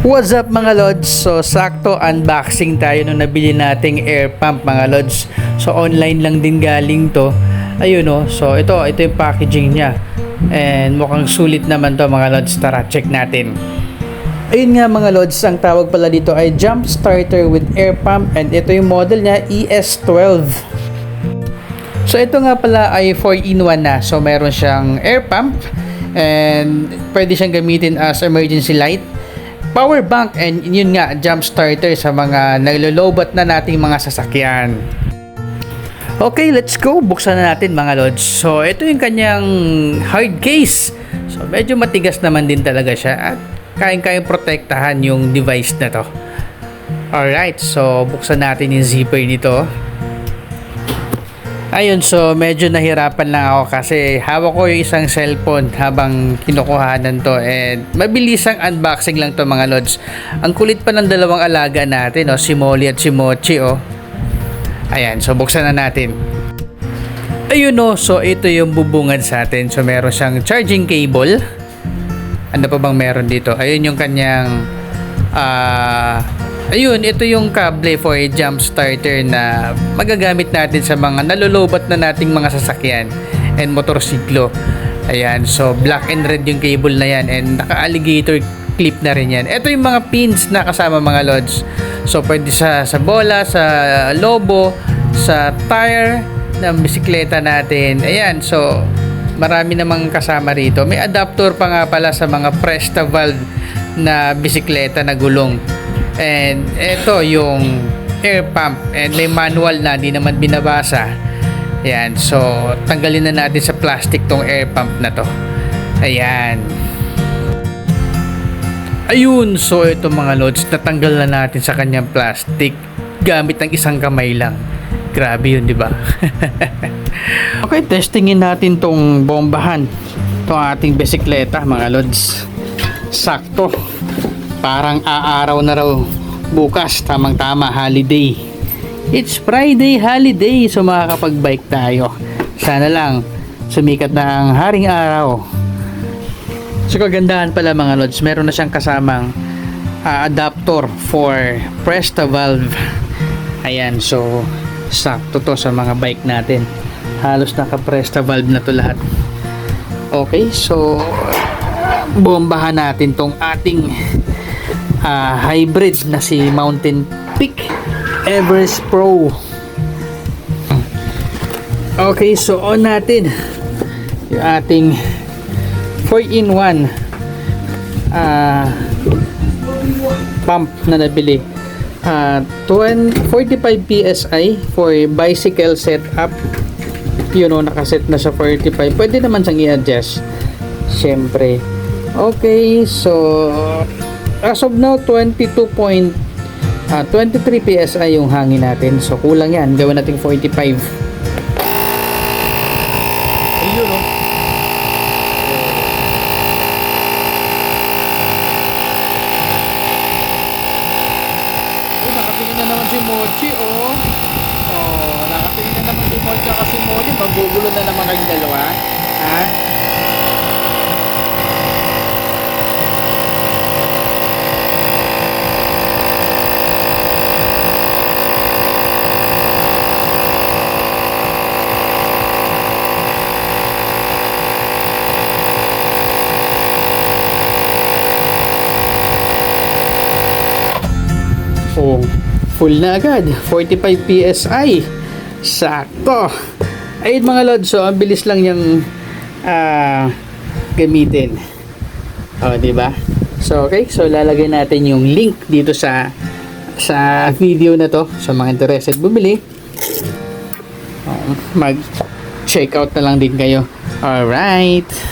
What's up mga lods? So sakto unboxing tayo nung nabili nating air pump mga lods. So online lang din galing to. Ayun oh. So ito yung packaging niya. And mukhang sulit naman to mga lods. Tara, check natin. Ayun nga mga lods, ang tawag pala dito ay jump starter with air pump, and ito yung model niya, ES12. So ito nga pala ay 4-in-1 na. So meron siyang air pump and pwede siyang gamitin as emergency light, power bank, and yun nga, jump starter sa mga naglolobat na nating mga sasakyan. Okay, let's go. Buksan na natin mga lods. So ito yung kanyang hard case. So medyo matigas naman din talaga siya at kayang-kayang protektahan yung device na to. Alright, so buksan natin yung zipper nito. Ayun, so medyo nahirapan lang ako kasi hawak ko yung isang cellphone habang kinukuhanan to, and mabilisang unboxing lang to mga lods. Ang kulit pa ng dalawang alaga natin, oh, si Molly at si Mochi, oh. Ayan, so buksan na natin. Ayun, oh, so ito yung bubungad sa atin. So meron siyang charging cable. Ano pa bang meron dito? Ayun yung kanyang ayun, ito yung kable for a jump starter na magagamit natin sa mga nalolobat na nating mga sasakyan and motorsiklo. Ayan, so black and red yung cable na yan, and naka-alligator clip na rin yan. Ito yung mga pins na kasama mga lods. So pwede sa bola, sa lobo, sa tire ng bisikleta natin. Ayan, so marami namang kasama rito. May adapter pa nga pala sa mga Presta valve na bisikleta na gulong. And ito yung air pump, and may manual na, di naman binabasa. Ayan, so tanggalin na natin sa plastic tong air pump na to. Ayan. Ayun, so ito mga lods, natanggal na natin sa kanyang plastic gamit ng isang kamay lang. Grabe yun, di ba? Okay, testingin natin tong bombahan, tong ating bisikleta mga lods. Sakto, parang aaraw na raw bukas, tamang tama, holiday. It's Friday holiday, so makakapag-bike tayo. Sana lang sumikat na ang haring araw. So kagandahan pala mga lods, meron na siyang kasamang adapter for Presta valve. Ayan, so sakto to sa mga bike natin. Halos naka-Presta valve na to lahat. Okay, so bombahan natin tong ating hybrid na si Mountain Peak Everest Pro. Okay, so on natin yung ating 4-in-1 pump na nabili. 45 PSI for bicycle setup. Yun o, nakaset na sa 45. Pwede naman siyang i-adjust, syempre. Okay, so as of now 23 PSI yung hangin natin. So kulang yan, gawin natin 45. Ayun o. Nakatingin na naman si Mochi, oh. Oh, nakatingin na naman si Mochi kasi Molly. Magugulo na naman kayong dalawa. Ha? Oh, full na agad, 45 PSI. Sakto. Ayun mga lods, so ang bilis lang yung gamitin. Oh, di ba? So okay, so lalagay natin yung link dito sa video na to sa mga interested bumili. Mag check out na lang din kayo. Alright.